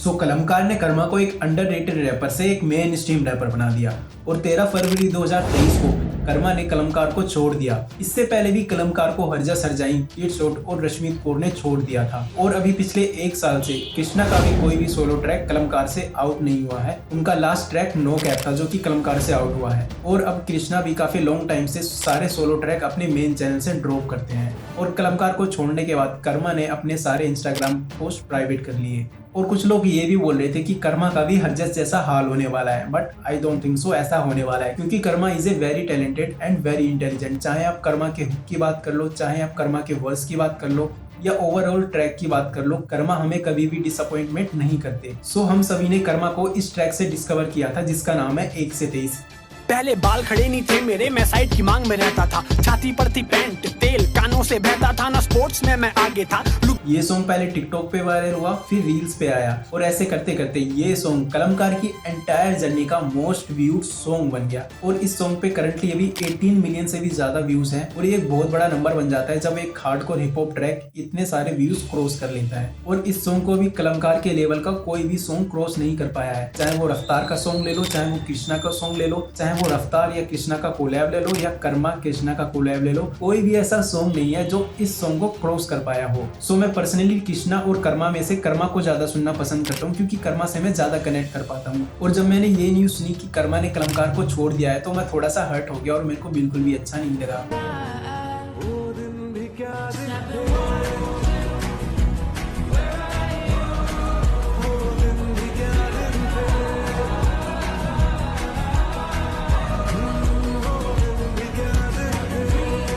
सो कलमकार ने कर्मा को एक अंडररेटेड रैपर से एक मेन स्ट्रीम रैपर बना दिया और 13 फरवरी 2023 को कर्मा ने कलमकार को छोड़ दिया। इससे पहले भी कलमकार को हरजा सरजाई, किडशॉट और रश्मीत कौर ने छोड़ दिया था और अभी पिछले 1 साल से कृष्णा का भी कोई भी सोलो ट्रैक कलमकार से आउट नहीं हुआ है। उनका लास्ट ट्रैक नो कैप था जो कि कलमकार से आउट हुआ है और अब कृष्णा भी काफी लॉन्ग टाइम से सारे सोलो ट्रैक अपने मेन चैनल से ड्रॉप करते हैं और कलमकार को छोड़ने के बाद कर्मा ने अपने सारे इंस्टाग्राम पोस्ट प्राइवेट कर लिए। और कुछ लोग ये भी बोल रहे थे कि कर्मा का भी हरजत जैसा हाल होने वाला है, but I don't think so ऐसा होने वाला है, क्योंकि Karma is a very talented and very intelligent. चाहे आप कर्मा के हुक की बात कर लो, चाहे आप कर्मा के वर्स की बात कर लो या ओवरऑल ट्रैक की बात कर लो, कर्मा हमें कभी भी डिसअपॉइंटमेंट नहीं करते। सो हम सभी ने कर्मा को इस ट्रैक से डिस्कवर किया था जिसका नाम है 1 से 23। पहले बाल खड़े नहीं थे मेरे, मैं साइड की मांग में रहता था, छाती पर थी पैंट, तेल कानों से बहता था ना, स्पोर्ट्स में मैं आगे था। ये सॉन्ग पहले टिकटॉक पे वायरल हुआ, फिर रील्स पे आया और ऐसे करते करते ये सॉन्ग कलमकार की एंटायर जर्नी का मोस्ट व्यूड सॉन्ग बन गया और इस सॉन्ग पे करंटली अभी 18 मिलियन से भी ज्यादा व्यूज हैं और ये एक बहुत बड़ा नंबर बन जाता है जब एक हार्डकोर हिप हॉप ट्रैक इतने सारे व्यूज क्रॉस कर लेता है। और इस सॉन्ग को भी कलमकार के लेवल का कोई भी सॉन्ग क्रॉस नहीं कर पाया है, चाहे वो रफ्तार का सॉन्ग ले लो, चाहे वो कृष्णा का सॉन्ग ले लो, चाहे वो रफ्तार या कृष्णा का कोलैब ले लो या कर्मा कृष्णा का कोलैब ले लो, कोई भी ऐसा सॉन्ग नहीं है जो इस सॉन्ग को क्रॉस कर पाया हो। सो मैं पर्सनली कृष्णा और कर्मा में से कर्मा को ज्यादा सुनना पसंद करता हूँ क्योंकि कर्मा से मैं ज्यादा कनेक्ट कर पाता हूँ। और जब मैंने ये न्यूज सुनी कि कर्मा ने कलमकार को छोड़ दिया है तो मैं थोड़ा सा हर्ट हो गया और मेरे को बिल्कुल भी अच्छा नहीं लगा।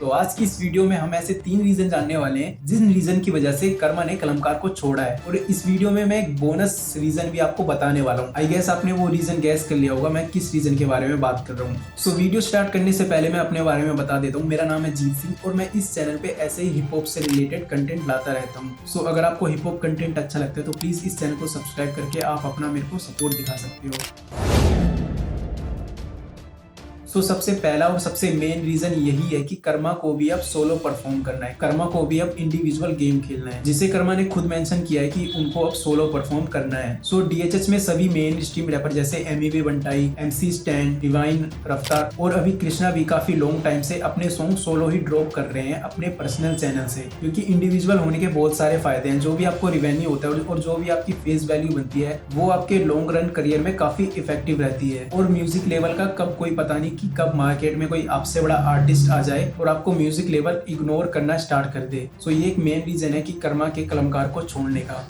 तो आज की इस वीडियो में हम ऐसे 3 रीजन जानने वाले हैं जिन रीजन की वजह से कर्मा ने कलमकार को छोड़ा है और इस वीडियो में मैं एक बोनस रीजन भी आपको बताने वाला हूँ। आई गेस आपने वो रीजन गैस कर लिया होगा मैं किस रीजन के बारे में बात कर रहा हूँ। सो वीडियो स्टार्ट करने से पहले मैं अपने बारे में बता देता हूँ। मेरा नाम है जीत सिंह और मैं इस चैनल पे ऐसे ही हिप हॉप से रिलेटेड कंटेंट लाता रहता हूँ। सो अगर आपको हिप हॉप कंटेंट अच्छा लगता है तो प्लीज इस चैनल को सब्सक्राइब करके आप अपना मेरे को सपोर्ट दिखा सकते हो। सो सबसे पहला और सबसे मेन रीजन यही है कि कर्मा को भी अब सोलो परफॉर्म करना है, कर्मा को भी अब इंडिविजुअल गेम खेलना है, जिसे कर्मा ने खुद मेंशन किया है कि उनको अब सोलो परफॉर्म करना है। सो डीएचएच में सभी मेन स्ट्रीम रैपर जैसे एमईवी बंटाई, एमसी स्टैंड, डिवाइन, रफ्तार और अभी कृष्णा भी काफी लॉन्ग टाइम से अपने सॉन्ग सोलो ही ड्रॉप कर रहे हैं अपने पर्सनल चैनल से, क्योंकि इंडिविजुअल होने के बहुत सारे फायदे हैं। जो भी आपको रिवेन्यू होता है और जो भी आपकी फेस वैल्यू बनती है वो आपके लॉन्ग रन करियर में काफी इफेक्टिव रहती है। और म्यूजिक लेवल का कब कोई पता नहीं कि कब मार्केट में कोई आपसे बड़ा आर्टिस्ट आ जाए और आपको म्यूजिक लेवल इग्नोर करना स्टार्ट कर दे। सो ये एक मेन रीजन है कि कर्मा के कलमकार को छोड़ने का।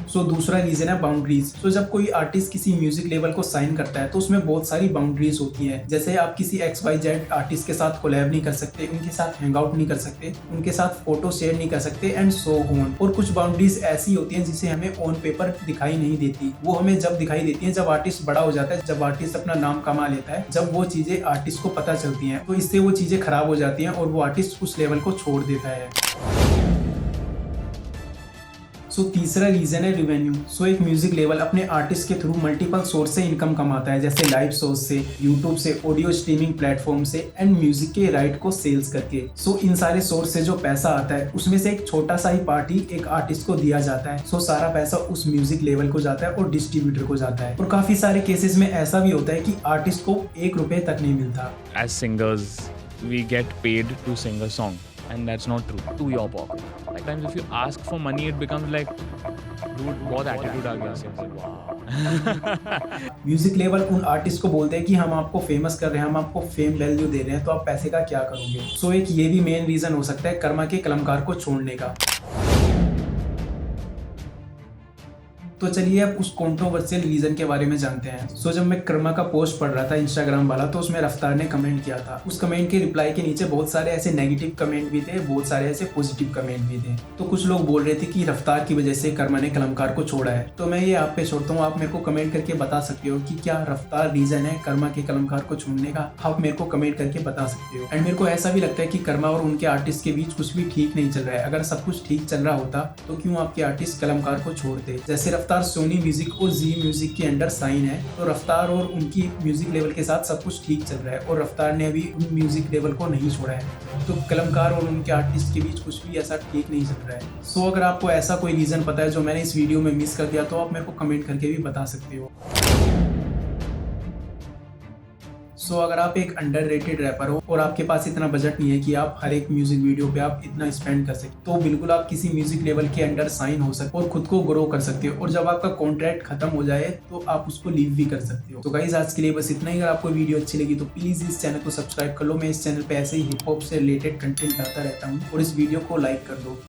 सो दूसरा रीजन है बाउंड्रीज। सो जब कोई आर्टिस्ट किसी म्यूजिक लेवल को साइन करता है तो उसमें बहुत सारी बाउंड्रीज होती हैं, जैसे आप किसी XYZ आर्टिस्ट के साथ कोलैब नहीं कर सकते, उनके साथ हैंग आउट नहीं कर सकते, उनके साथ फोटो शेयर नहीं कर सकते एंड सो ऑन। और कुछ बाउंड्रीज ऐसी होती हैं जिसे हमें ऑन पेपर दिखाई नहीं देती, वो हमें जब दिखाई देती हैं जब आर्टिस्ट बड़ा हो जाता है, जब आर्टिस्ट अपना नाम कमा लेता है, जब वो चीजें आर्टिस्ट को पता चलती हैं तो इससे वो चीजें खराब हो जाती हैं और वो आर्टिस्ट उस लेवल को छोड़ देता है। सो तीसरा रीजन है रिवेन्यू। सो एक म्यूजिक लेवल अपने आर्टिस्ट के थ्रू मल्टीपल सोर्स से इनकम कमाता है, जैसे लाइव सोर्स से, यूट्यूब से, ऑडियो स्ट्रीमिंग प्लेटफॉर्म से एंड म्यूजिक के राइट को सेल्स करके। सो इन सारे सोर्स से जो पैसा आता है उसमें से एक छोटा सा ही पार्ट ही एक आर्टिस्ट को दिया जाता है। सो सारा पैसा उस म्यूजिक लेवल को जाता है और डिस्ट्रीब्यूटर को जाता है। और काफी सारे केसेस में ऐसा भी होता है कि आर्टिस्ट को 1 रुपए तक नहीं मिलता। As singers, we get paid to sing a song. And that's not true to your pocket. Sometimes if you ask for money, it becomes like, dude, बहुत attitude आ गया। म्यूजिक लेवल उन आर्टिस्ट को बोलते हैं कि हम आपको फेमस कर रहे हैं, हम आपको फेम वैल्यू दे रहे हैं, तो आप पैसे का क्या करोगे। सो एक ये भी मेन रीजन हो सकता है कर्मा के कलमकार को छोड़ने का। तो चलिए अब उस कंट्रोवर्शियल रीजन के बारे में जानते हैं। सो जब मैं कर्मा का पोस्ट पढ़ रहा था इंस्टाग्राम वाला तो उसमें रफ्तार ने कमेंट किया था। उस कमेंट के रिप्लाई के नीचे बहुत सारे ऐसे नेगेटिव कमेंट भी थे, बहुत सारे ऐसे पॉजिटिव कमेंट भी थे। तो कुछ लोग बोल रहे थे कि रफ्तार की वजह से कर्मा ने कलमकार को छोड़ा है। तो मैं ये आप पे छोड़ता हूँ, आप मेरे को कमेंट करके बता सकते हो कि क्या रफ्तार रीजन है कर्मा के कलमकार को छोड़ने का। आप मेरे को कमेंट करके बता सकते हो। एंड मेरे को ऐसा भी लगता है कि कर्मा और उनके आर्टिस्ट के बीच कुछ भी ठीक नहीं चल रहा है। अगर सब कुछ ठीक चल रहा होता तो क्यों आपके आर्टिस्ट कलमकार को छोड़ते। जैसे रफ्तार रफ्तार सोनी म्यूजिक और जी म्यूजिक के अंडर साइन है, तो रफ्तार और उनकी म्यूजिक लेवल के साथ सब कुछ ठीक चल रहा है और रफ्तार ने अभी उन म्यूजिक लेवल को नहीं छोड़ा है। तो कलमकार और उनके आर्टिस्ट के बीच कुछ भी ऐसा ठीक नहीं चल रहा है। सो अगर आपको ऐसा कोई रीजन पता है जो मैंने इस वीडियो में मिस कर दिया तो आप मेरे को कमेंट करके भी बता सकते हो। सो अगर आप एक अंडररेटेड रैपर हो और आपके पास इतना बजट नहीं है कि आप हर एक म्यूजिक वीडियो पे आप इतना स्पेंड कर सकते, तो बिल्कुल आप किसी म्यूजिक लेवल के अंडर साइन हो सकते और खुद को ग्रो कर सकते हो, और जब आपका कॉन्ट्रैक्ट खत्म हो जाए तो आप उसको लीव भी कर सकते हो। तो गाइस आज के लिए बस इतना ही। अगर आपको वीडियो अच्छी लगी तो प्लीज इस चैनल को सब्सक्राइब कर लो। मैं इस चैनल पे ऐसे ही हिप हॉप से रिलेटेड कंटेंट लाता रहता हूँ, और इस वीडियो को लाइक कर दो।